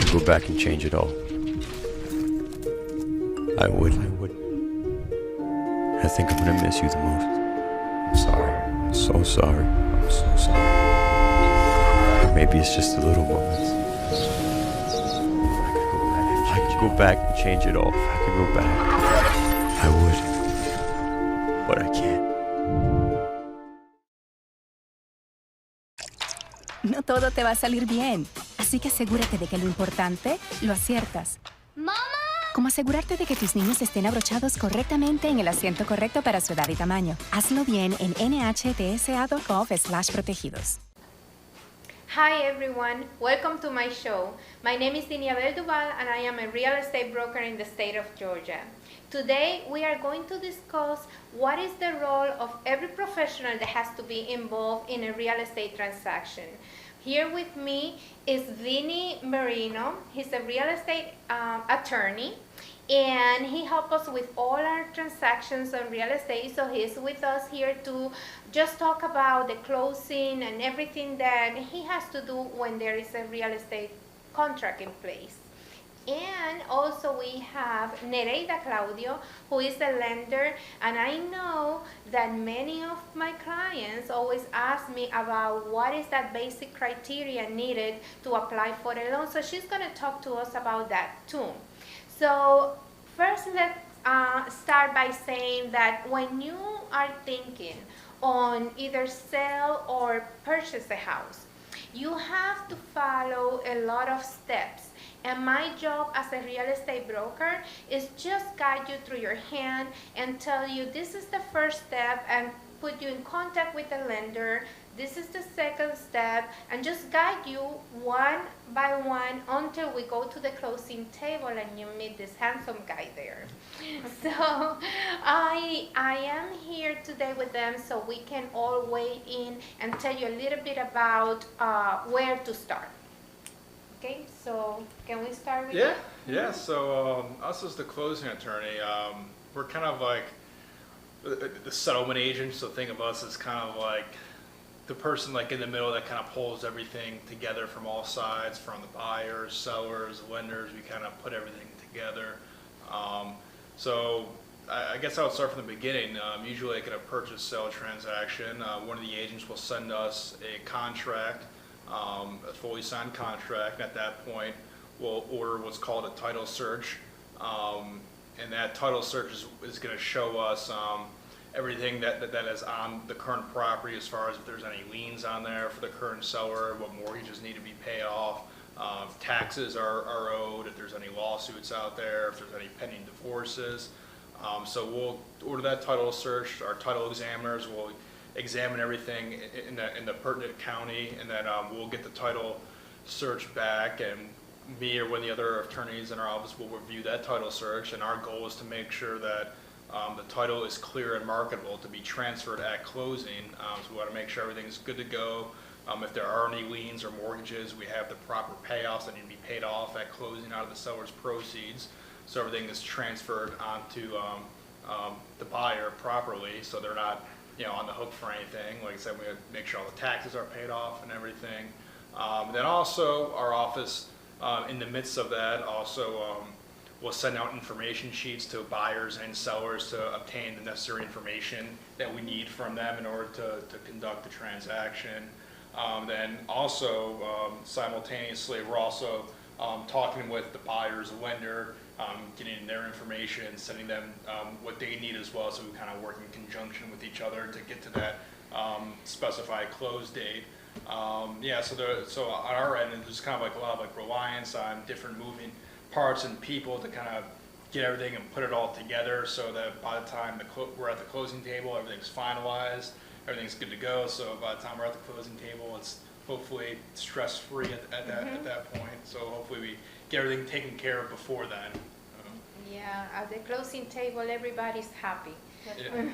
could go back and change it all. I would. I think I'm gonna miss you the most. I'm sorry. I'm so sorry. I'm so sorry. Maybe it's just the little moments. I could go back and change it all. If I could go back, I would. But I can't. No todo te va a salir bien, así que asegúrate de que lo importante lo aciertas. ¡Mamá! Como asegurarte de que tus niños estén abrochados correctamente en el asiento correcto para su edad y tamaño. Hazlo bien en nhtsa.gov/protegidos. Hi everyone, welcome to my show. My name is Ineabelle Duvall and I am a real estate broker in the state of Georgia. Today we are going to discuss what is the role of every professional that has to be involved in a real estate transaction. Here with me is Vinny Marino. He's a real estate attorney and he helps us with all our transactions on real estate. So he's with us here to just talk about the closing and everything that he has to do when there is a real estate contract in place. And also we have Nereida Claudio, who is a lender, and I know that many of my clients always ask me about what is that basic criteria needed to apply for a loan. So she's going to talk to us about that too. So first let's start by saying that when you are thinking on either sell or purchase a house, you have to follow a lot of steps. And my job as a real estate broker is just guide you through your hand and tell you this is the first step and put you in contact with the lender. This is the second step and just guide you one by one until we go to the closing table and you meet this handsome guy there. So I am here today with them so we can all weigh in and tell you a little bit about where to start. Okay, so can we start with you? Yeah. So us as the closing attorney, we're kind of like the settlement agent. So think of us as kind of like the person like in the middle that kind of pulls everything together from all sides, from the buyers, sellers, lenders. We kind of put everything together. So I guess I would start from the beginning. Usually like in a purchase sale transaction, one of the agents will send us a contract, a fully signed contract, and at that point we'll order what's called a title search, and that title search is going to show us everything that is on the current property as far as if there's any liens on there for the current seller, what mortgages need to be paid off, if taxes are owed, if there's any lawsuits out there, if there's any pending divorces. So we'll order that title search. Our title examiners will examine everything in the pertinent county, and then we'll get the title search back, and me or one of the other attorneys in our office will review that title search, and our goal is to make sure that the title is clear and marketable to be transferred at closing. So we want to make sure everything's good to go. If there are any liens or mortgages, we have the proper payoffs that need to be paid off at closing out of the seller's proceeds, so everything is transferred onto the buyer properly, so they're not on the hook for anything. Like I said, we have to make sure all the taxes are paid off and everything. Then also our office, in the midst of that, also we'll send out information sheets to buyers and sellers to obtain the necessary information that we need from them in order to conduct the transaction. Then also simultaneously we're also talking with the buyer's lender, getting their information, sending them what they need as well, so we kind of work in conjunction with each other to get to that specified close date. So on our end, there's kind of like a lot of like reliance on different moving parts and people to kind of get everything and put it all together, so that by the time we're at the closing table, everything's finalized, everything's good to go. So by the time we're at the closing table, it's hopefully stress-free at that point. So hopefully we get everything taken care of before then. Yeah, at the closing table, everybody's happy. Yeah.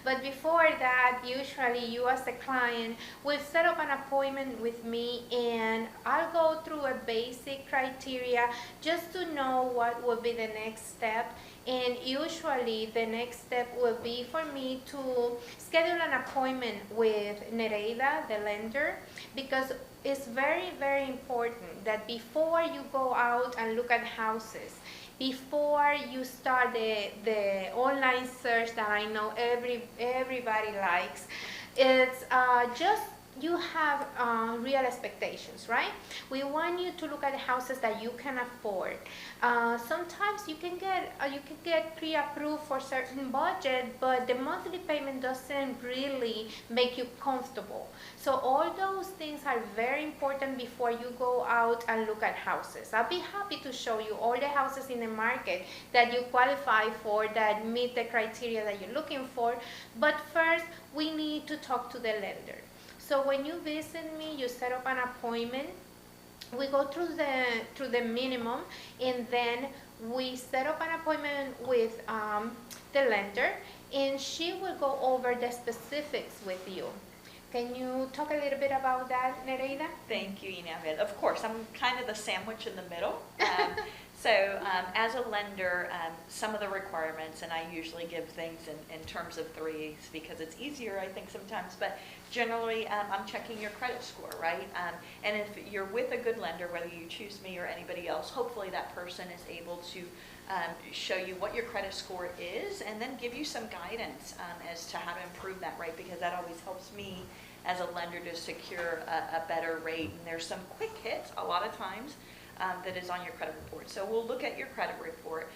But before that, usually you as a client will set up an appointment with me, and I'll go through a basic criteria just to know what will be the next step. And usually the next step will be for me to schedule an appointment with Nereida, the lender, because it's very, very important that before you go out and look at houses, before you start the online search that I know everybody likes, it's just you have real expectations, right? We want you to look at houses that you can afford. Sometimes you can get pre-approved for certain budget, but the monthly payment doesn't really make you comfortable. So all those things are very important before you go out and look at houses. I'll be happy to show you all the houses in the market that you qualify for, that meet the criteria that you're looking for. But first, we need to talk to the lender. So when you visit me, you set up an appointment. We go through the minimum, and then we set up an appointment with the lender, and she will go over the specifics with you. Can you talk a little bit about that, Nereida? Thank you, Ineabelle. Of course, I'm kind of the sandwich in the middle. As a lender, some of the requirements, and I usually give things in terms of threes because it's easier, I think, sometimes, but generally I'm checking your credit score, right? And if you're with a good lender, whether you choose me or anybody else, hopefully that person is able to show you what your credit score is and then give you some guidance as to how to improve that rate, because that always helps me as a lender to secure a better rate. And there's some quick hits a lot of times that is on your credit report. So we'll look at your credit report.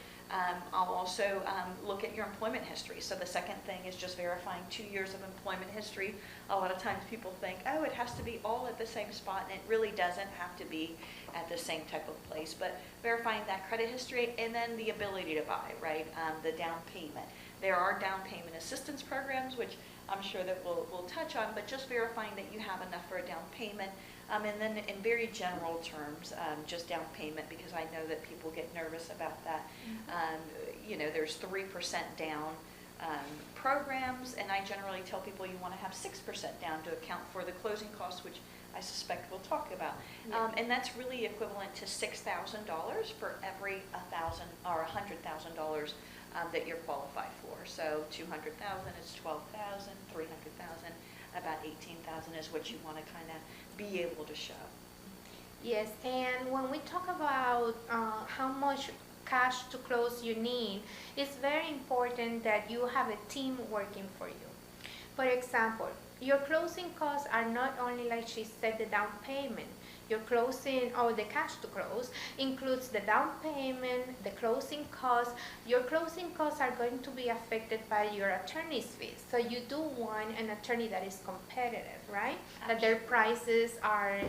I'll also look at your employment history. So the second thing is just verifying 2 years of employment history. A lot of times people think, oh, it has to be all at the same spot, and it really doesn't have to be at the same type of place. But verifying that credit history, and then the ability to buy, right? The down payment. There are down payment assistance programs, which I'm sure that we'll touch on, but just verifying that you have enough for a down payment. And then in very general terms, just down payment, because I know that people get nervous about that. There's 3% down programs, and I generally tell people you want to have 6% down to account for the closing costs, which I suspect we'll talk about. And that's really equivalent to $6,000 for every $1,000 or $100,000 that you're qualified for. So 200,000 is 12,000, 300,000, about 18,000 is what you want to kind of be able to show. Yes, and when we talk about how much cash to close you need, it's very important that you have a team working for you. For example, your closing costs are not only, like she said, the down payment. Your closing, or the cash to close, includes the down payment, the closing costs. Your closing costs are going to be affected by your attorney's fees. So you do want an attorney that is competitive, right? Absolutely. That their prices are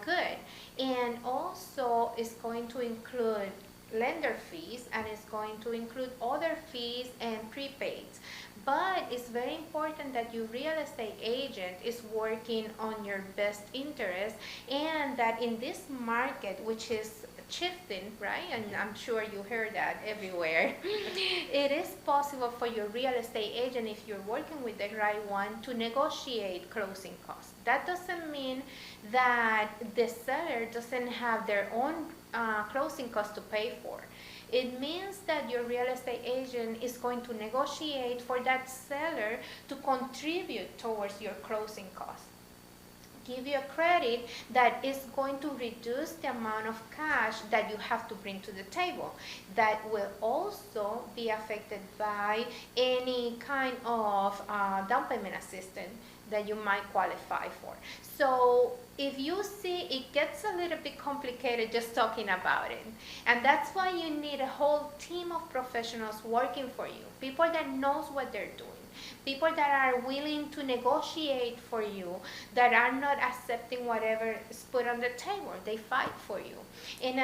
good. And also it's going to include lender fees, and it's going to include other fees and prepaids. But it's very important that your real estate agent is working on your best interest, and that in this market, which is shifting, right? And I'm sure you heard that everywhere. It is possible for your real estate agent, if you're working with the right one, to negotiate closing costs. That doesn't mean that the seller doesn't have their own closing costs to pay for. It means that your real estate agent is going to negotiate for that seller to contribute towards your closing costs. Give you a credit that is going to reduce the amount of cash that you have to bring to the table. That will also be affected by any kind of down payment assistance that you might qualify for. So if you see it gets a little bit complicated just talking about it, and that's why you need a whole team of professionals working for you, people that knows what they're doing, people that are willing to negotiate for you, that are not accepting whatever is put on the table. They fight for you. And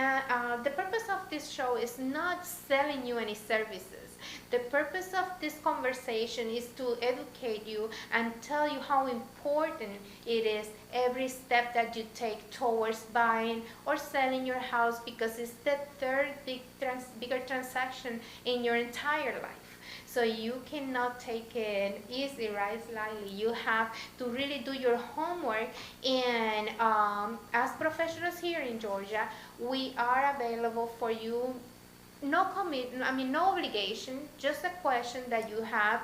the purpose of this show is not selling you any services. The purpose of this conversation is to educate you and tell you how important it is every step that you take towards buying or selling your house, because it's the third bigger transaction in your entire life. So you cannot take it easy, right, lightly. You have to really do your homework. And as professionals here in Georgia, we are available for you. No obligation, just a question that you have.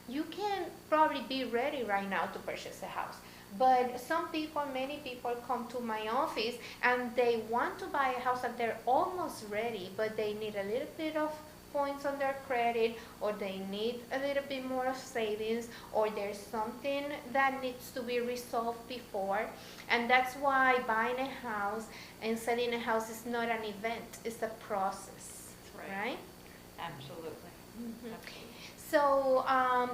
You can probably be ready right now to purchase a house. But some people, many people come to my office and they want to buy a house and they're almost ready, but they need a little bit of points on their credit, or they need a little bit more of savings, or there's something that needs to be resolved before. And that's why buying a house and selling a house is not an event, it's a process, That's right? Absolutely. Mhm. Absolutely. So,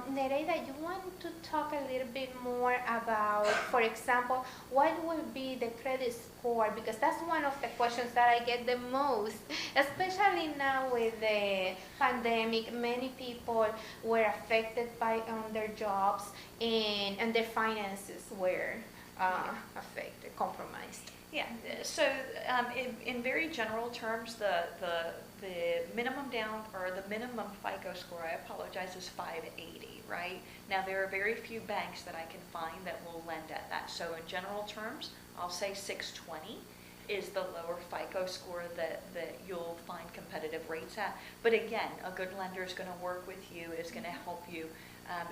Nereida, you want to talk a little bit more about, for example, what will be the credit score? Because that's one of the questions that I get the most, especially now with the pandemic. Many people were affected by their jobs, and their finances were affected, compromised. Yeah, so in very general terms, the minimum down or the minimum FICO score, I apologize, is 580, right? Now there are very few banks that I can find that will lend at that. So in general terms, I'll say 620 is the lower FICO score that you'll find competitive rates at. But again, a good lender is going to work with you, is going to help you.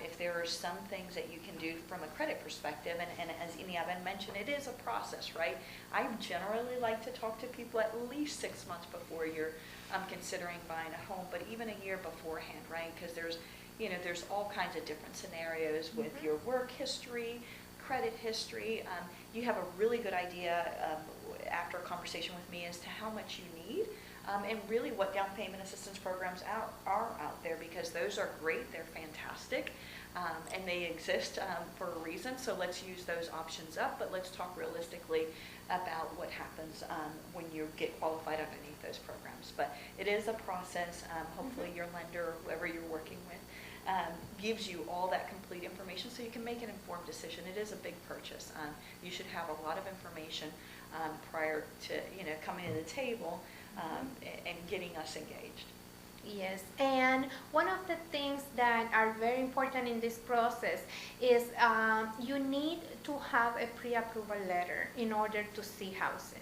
If there are some things that you can do from a credit perspective, and as Ineabelle mentioned, it is a process, right? I generally like to talk to people at least 6 months before you're considering buying a home, but even a year beforehand, right? Because there's all kinds of different scenarios with your work history, credit history. You have a really good idea after a conversation with me as to how much you need. And really what down payment assistance programs are out there, because those are great, they're fantastic, and they exist for a reason. So let's use those options up, but let's talk realistically about what happens when you get qualified underneath those programs. But it is a process. Hopefully your lender or whoever you're working with gives you all that complete information so you can make an informed decision. It is a big purchase. You should have a lot of information prior to coming to the table and getting us engaged. Yes, and one of the things that are very important in this process is you need to have a pre-approval letter in order to see houses.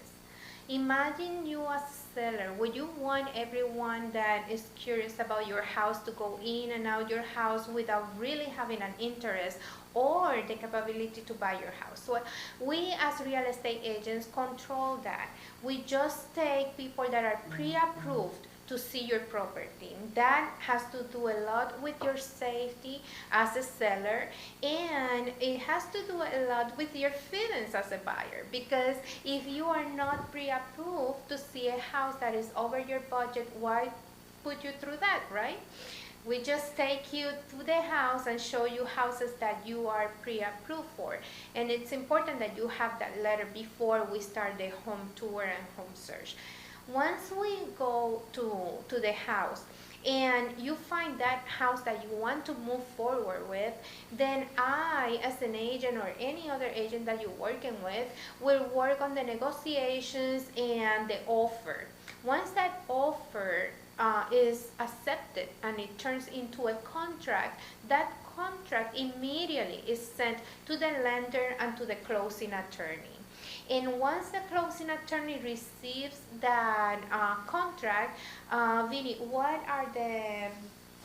Imagine you as a seller, would you want everyone that is curious about your house to go in and out your house without really having an interest or the capability to buy your house? So we as real estate agents control that. We just take people that are pre-approved to see your property. That has to do a lot with your safety as a seller, and it has to do a lot with your feelings as a buyer, because if you are not pre-approved to see a house that is over your budget, why put you through that, right? We just take you to the house and show you houses that you are pre-approved for. And it's important that you have that letter before we start the home tour and home search. Once we go to the house and you find that house that you want to move forward with, then I, as an agent or any other agent that you're working with, will work on the negotiations and the offer. Once that offer is accepted and it turns into a contract, that contract immediately is sent to the lender and to the closing attorney. And once the closing attorney receives that contract, Vinny, what are the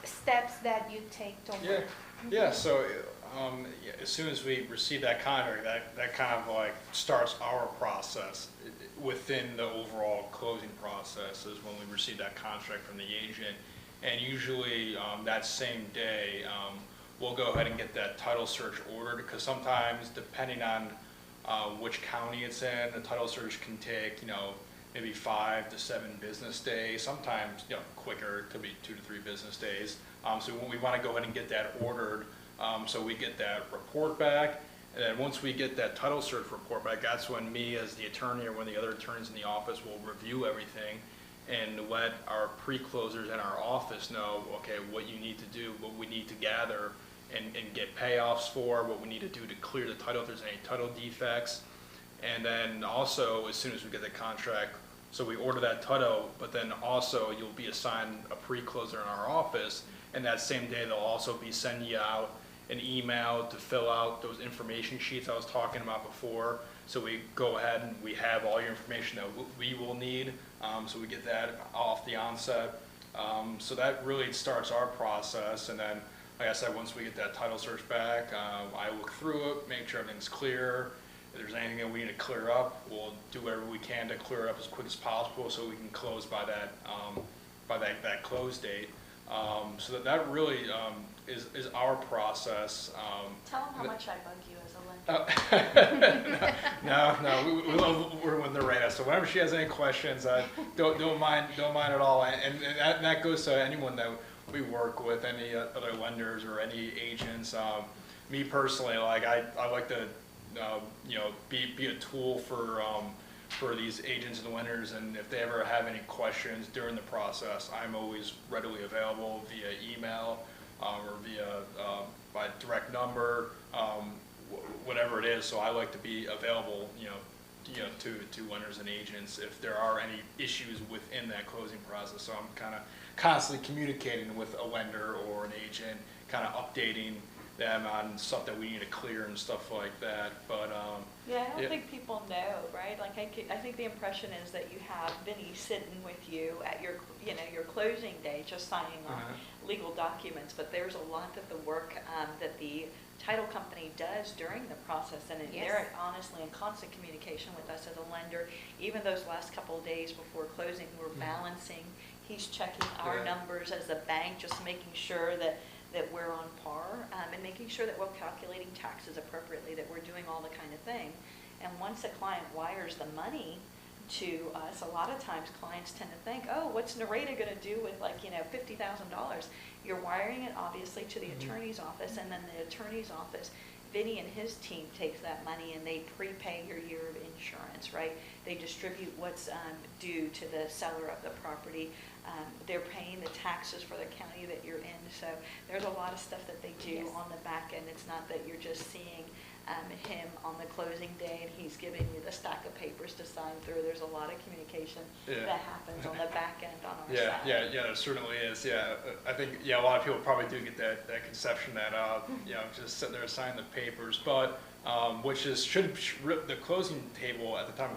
steps that you take to Yeah. So as soon as we receive that contract, that kind of like starts our process within the overall closing process is when we receive that contract from the agent. And usually that same day, we'll go ahead and get that title search ordered, because sometimes depending on which county it's in, the title search can take, maybe 5 to 7 business days. Sometimes, quicker, it could be 2 to 3 business days. So we want to go ahead and get that ordered, so we get that report back. And then once we get that title search report back, that's when me as the attorney or one of the other attorneys in the office will review everything and let our pre-closers in our office know, okay, what you need to do, what we need to gather and get payoffs for, what we need to do to clear the title if there's any title defects. And then also, as soon as we get the contract, so we order that title, but then also you'll be assigned a pre-closer in our office, and that same day they'll also be sending you out an email to fill out those information sheets I was talking about before. So we go ahead and we have all your information that we will need, so we get that off the onset. So that really starts our process, and then like I said, once we get that title search back, I look through it, make sure everything's clear. If there's anything that we need to clear up, we'll do whatever we can to clear it up as quick as possible so we can close by that close date. So that really is our process. Tell them how much I bug you as a lender. No, we love working with Lorena. So whenever she has any questions, don't mind at all. And that goes to anyone that we work with, any other lenders or any agents. Me personally, like I like to be a tool for these agents and lenders, and if they ever have any questions during the process, I'm always readily available via email or via by direct number, whatever it is. So I like to be available, to lenders and agents if there are any issues within that closing process. So I'm kind of constantly communicating with a lender or an agent, kind of updating them on stuff that we need to clear and stuff like that. But yeah, I don't think people know, right? Like I think the impression is that you have Vinny sitting with you at your closing day, just signing off legal documents. But there's a lot of the work that the title company does during the process, and they're honestly in constant communication with us as a lender. Even those last couple of days before closing, we're balancing. He's checking our numbers as a bank, just making sure that we're on par, and making sure that we're calculating taxes appropriately, that we're doing all the kind of thing. And once a client wires the money to us, a lot of times clients tend to think, oh, what's Nareda going to do with $50,000? You're wiring it obviously to the attorney's office, and then the attorney's office, Vinny and his team takes that money and they prepay your year of insurance, right? They distribute what's due to the seller of the property. They're paying the taxes for the county that you're in. So there's a lot of stuff that they do on the back end. It's not that you're just seeing him on the closing day and he's giving you the stack of papers to sign through. There's a lot of communication that happens on the back end on our side. Yeah, there certainly is. Yeah, I think a lot of people probably do get that conception that just sitting there signing the papers, but which is the closing table at the time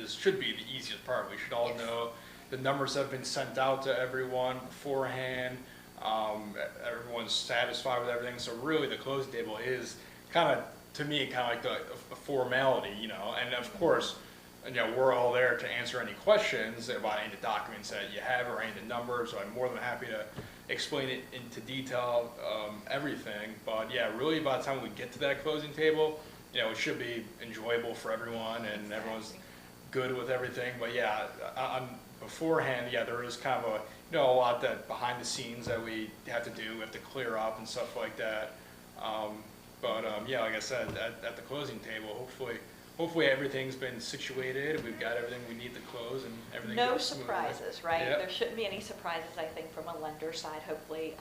should be the easiest part. We should all know the numbers have been sent out to everyone beforehand. Everyone's satisfied with everything. So really, the closing table is kind of, to me, kind of like a formality, And of course, we're all there to answer any questions about any of the documents that you have or any of the numbers. So I'm more than happy to explain it into detail, everything. But yeah, really, by the time we get to that closing table, it should be enjoyable for everyone and everyone's good with everything. But yeah, beforehand, there is kind of a lot that behind the scenes that we have to do. We have to clear up and stuff like that. But like I said, at the closing table, hopefully everything's been situated. We've got everything we need to close and everything. No goes smoothly. surprises, right? Yep. There shouldn't be any surprises, I think, from a lender side. Hopefully,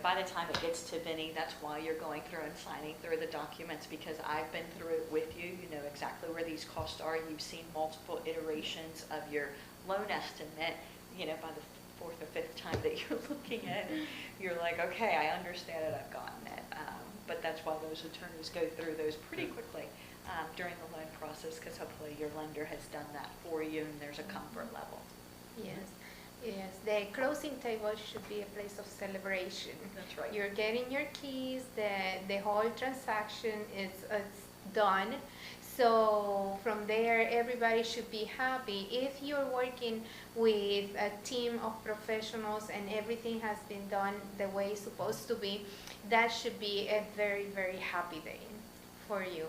by the time it gets to Vinny, that's why you're going through and signing through the documents, because I've been through it with you. You know exactly where these costs are. You've seen multiple iterations of your loan estimate. By the fourth or fifth time that you're looking at it, you're like, okay, I understand it, I've gotten it. But that's why those attorneys go through those pretty quickly during the loan process, because hopefully your lender has done that for you and there's a comfort level. Yes, the closing table should be a place of celebration. That's right. You're getting your keys, the whole transaction is done. So from there, everybody should be happy. If you're working with a team of professionals and everything has been done the way it's supposed to be, that should be a very, very happy day for you.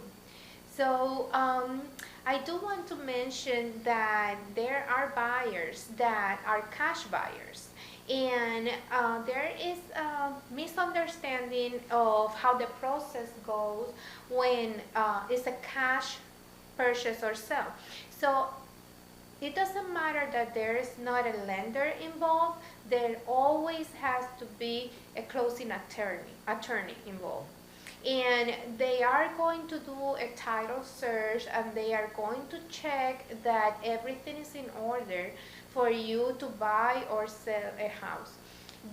So I do want to mention that there are buyers that are cash buyers. And there is a misunderstanding of how the process goes when it's a cash purchase or sale. So it doesn't matter that there is not a lender involved. There always has to be a closing attorney involved. And they are going to do a title search, and they are going to check that everything is in order for you to buy or sell a house.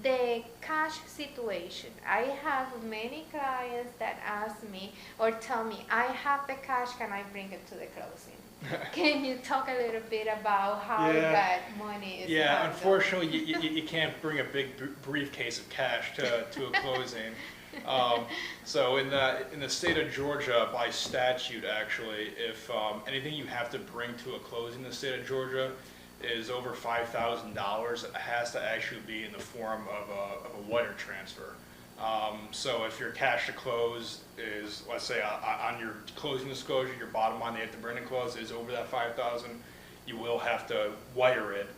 The cash situation. I have many clients that ask me or tell me, I have the cash, can I bring it to the closing? Can you talk a little bit about how Yeah. that money is Yeah, handled? unfortunately, you can't bring a big briefcase of cash to a closing. So in the state of Georgia, by statute, actually, if anything you have to bring to a closing in the state of Georgia is over $5,000, it has to actually be in the form of a wire transfer. So if your cash to close is, let's say, on your closing disclosure, your bottom line they have to bring to close is over that 5,000, you will have to wire it.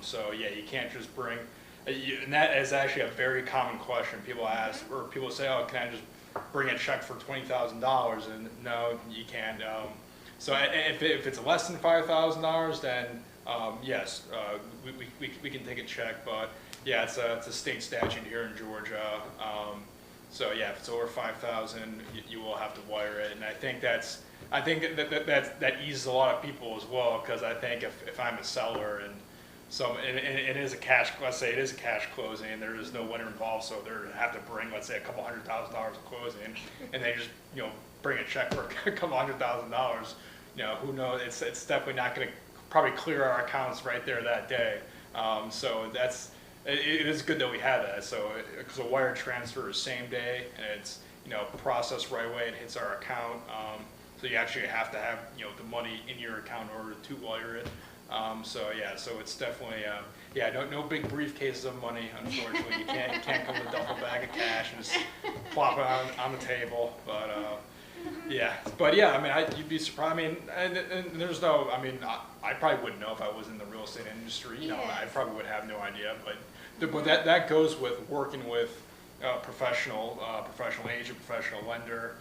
So yeah, you can't just bring. And that is actually a very common question. People ask, or people say, "Oh, can I just bring a check for $20,000?" And no, you can't. So if it's less than $5,000, then yes, we can take a check. But yeah, it's a state statute here in Georgia. So yeah, if it's over 5,000, you will have to wire it. And I think that eases a lot of people as well, because I think if I'm a seller and it is a cash, let's say it is a cash closing, and there is no winner involved, so they have to bring, let's say, a couple $100,000 of closing, and they just bring a check for a couple $100,000. Who knows? It's definitely not going to probably clear our accounts right there that day. So it is good that we have that. So because a wire transfer is same day, and it's processed right away, it hits our account. So you actually have to have the money in your account in order to wire it. So yeah, so it's definitely no big briefcases of money. Unfortunately, you can't come with a duffel bag of cash and just plop it on the table. But yeah, I mean, you'd be surprised. I mean, and there's no, I mean, I probably wouldn't know if I was in the real estate industry. I probably would have no idea. But that goes with working with professional agent, professional lender.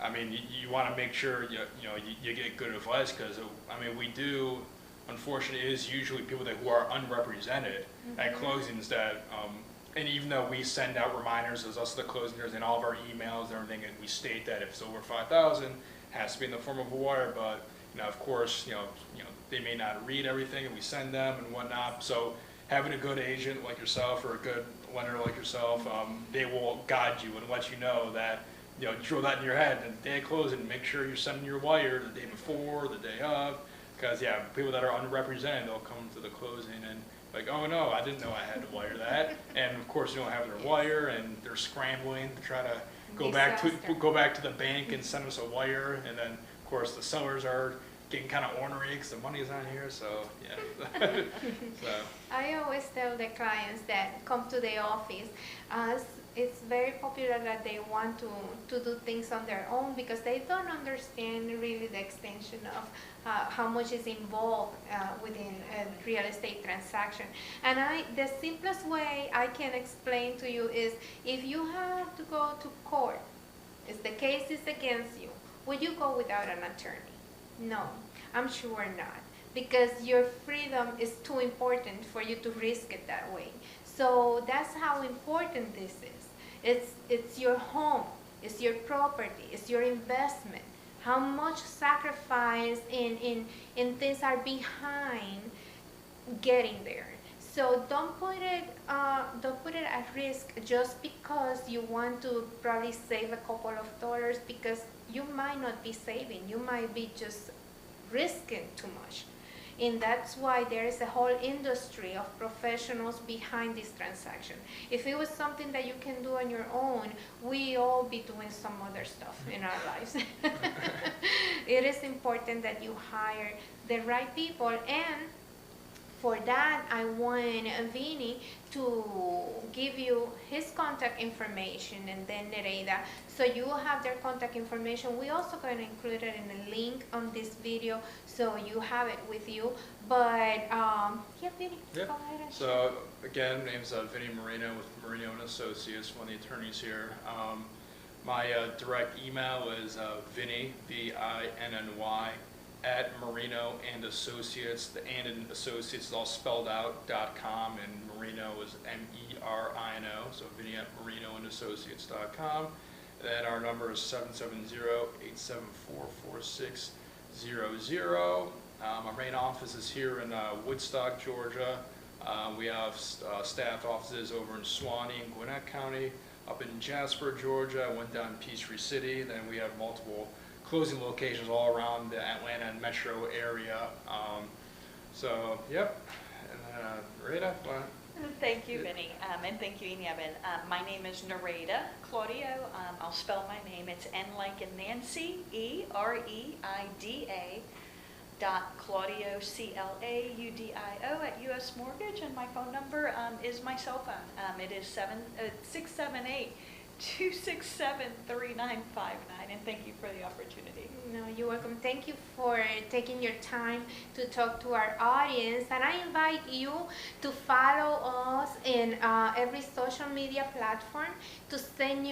I mean, you want to make sure you get good advice, because I mean, we do. Unfortunately, it is usually people who are unrepresented at closings that, and even though we send out reminders as us the closers in all of our emails and everything, and we state that if it's over 5,000, it has to be in the form of a wire. But of course, they may not read everything, and we send them and whatnot. So having a good agent like yourself or a good lender like yourself, they will guide you and let you know that. Drill that in your head, and the day of closing, make sure you're sending your wire the day before, the day of, because yeah, people that are unrepresented, they'll come to the closing and like, oh no, I didn't know I had to wire that, and of course you don't have their wire, and they're scrambling to try to go back to the bank and send us a wire, and then of course the sellers are getting kind of ornery because the money's on here, so yeah. So I always tell the clients that come to the office, it's very popular that they want to do things on their own, because they don't understand really the extension of how much is involved within a real estate transaction. And the simplest way I can explain to you is, if you have to go to court, if the case is against you, would you go without an attorney? No, I'm sure not, because your freedom is too important for you to risk it that way. So that's how important this is. It's your home, it's your property, it's your investment. How much sacrifice in things are behind getting there. So don't put it at risk just because you want to probably save a couple of dollars, because you might not be saving, you might be just risking too much. And that's why there is a whole industry of professionals behind this transaction. If it was something that you can do on your own, we all be doing some other stuff in our lives. It is important that you hire the right people, and for that, I want Vinny to give you his contact information, and then Nereida, so you will have their contact information. We're also going to include it in a link on this video, so you have it with you. But yeah, Vinny, go ahead. And so again, my name's Vinny Marino with Marino and Associates, one of the attorneys here. My direct email is Vinny, VINNY, at Marino and Associates. The and Associates is all spelled out, .com, and Marino is MERINO, so Vinny at marinoandassociates.com. Then our number is 770-874-4600. Our main office is here in Woodstock, Georgia. We have staff offices over in Suwannee and Gwinnett County, up in Jasper, Georgia, went down Peachtree City. Then we have multiple closing locations all around the Atlanta and metro area. So, yep. And then, Rita, Thank you, Vinny, and thank you, Ineabelle. My name is Nareda Claudio. I'll spell my name. It's N like in Nancy, E-R-E-I-D-A, Claudio, C-L-A-U-D-I-O at U.S. Mortgage, and my phone number is my cell phone. It is 678-267-3959, and thank you for the opportunity. No, you're welcome. Thank you for taking your time to talk to our audience, and I invite you to follow us in every social media platform to send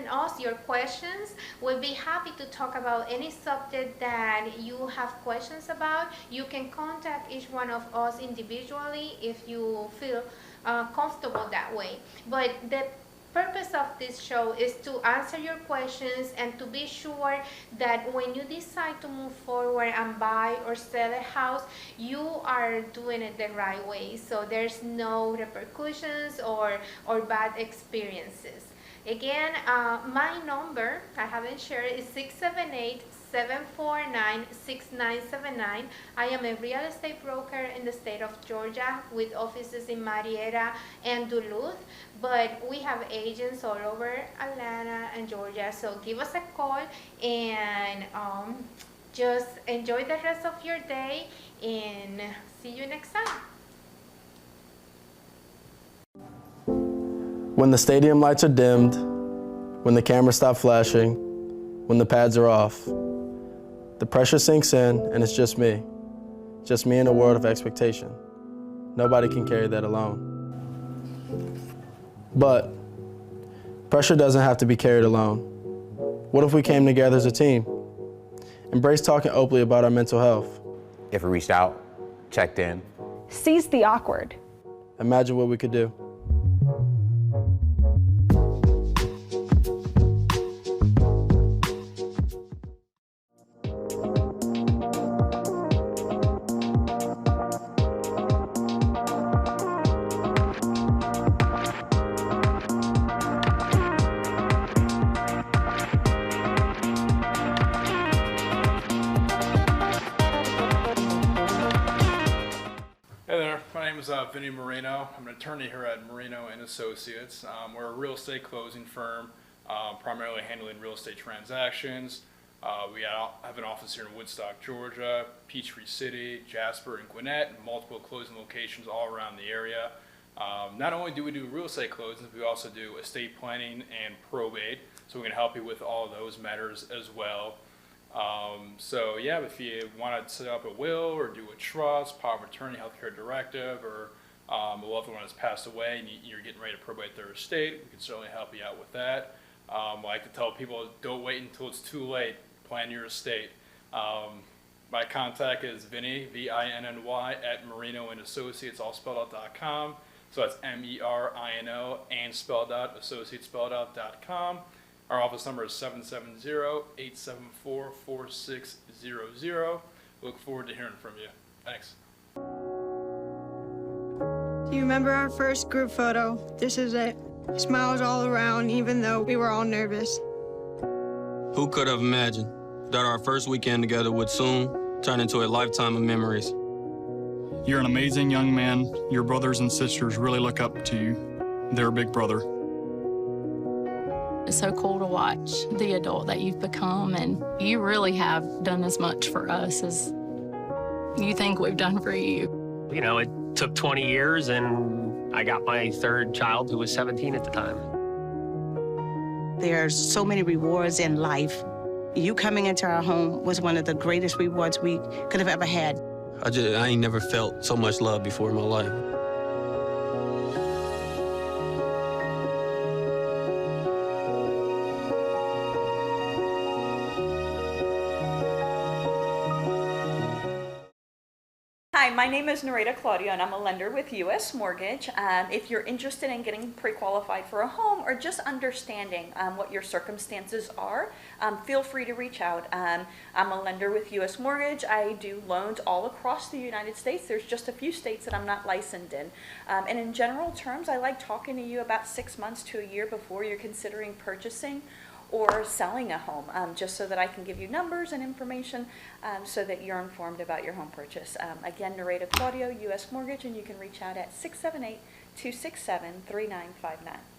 us your questions. We'll be happy to talk about any subject that you have questions about. You can contact each one of us individually if you feel comfortable that way. But the purpose of this show is to answer your questions and to be sure that when you decide to move forward and buy or sell a house, you are doing it the right way, so there's no repercussions or bad experiences. Again, my number, I haven't shared it, is 678-749-6979. I am a real estate broker in the state of Georgia with offices in Marietta and Duluth, but we have agents all over Atlanta and Georgia, so give us a call and just enjoy the rest of your day and see you next time. When the stadium lights are dimmed, when the cameras stop flashing, when the pads are off, the pressure sinks in and it's just me in a world of expectation. Nobody can carry that alone. But pressure doesn't have to be carried alone. What if we came together as a team? Embrace talking openly about our mental health. If we reached out, checked in. Seize the awkward. Imagine what we could do. Vinny Moreno. I'm an attorney here at Moreno and Associates. We're a real estate closing firm, primarily handling real estate transactions. We have an office here in Woodstock, Georgia, Peachtree City, Jasper, and Gwinnett, and multiple closing locations all around the area. Not only do we do real estate closings, we also do estate planning and probate, so we can help you with all of those matters as well. So yeah, if you want to set up a will or do a trust, power of attorney, healthcare directive, or a loved one has passed away and you're getting ready to probate their estate, we can certainly help you out with that. I like to tell people, don't wait until it's too late. Plan your estate. My contact is Vinny, V-I-N-N-Y, at MorenoandAssociates, all spelled out.com. So that's M-E-R-I-N-O and spelled out, associates spelled out.com. Our office number is 770-874-4600. Look forward to hearing from you. Thanks. Do you remember our first group photo? This is it. Smiles all around, even though we were all nervous. Who could have imagined that our first weekend together would soon turn into a lifetime of memories? You're an amazing young man. Your brothers and sisters really look up to you. They're a big brother. It's so cool to watch the adult that you've become, and you really have done as much for us as you think we've done for you. You know, it took 20 years, and I got my third child, who was 17 at the time. There's so many rewards in life. You coming into our home was one of the greatest rewards we could have ever had. I ain't never felt so much love before in my life. Hi, my name is Nareda Claudio, and I'm a lender with U.S. Mortgage. If you're interested in getting pre-qualified for a home or just understanding what your circumstances are, feel free to reach out. I'm a lender with U.S. Mortgage. I do loans all across the United States. There's just a few states that I'm not licensed in. And in general terms, I like talking to you about 6 months to a year before you're considering purchasing or selling a home, just so that I can give you numbers and information so that you're informed about your home purchase. Again, Nareda Claudio, U.S. Mortgage, and you can reach out at 678-267-3959.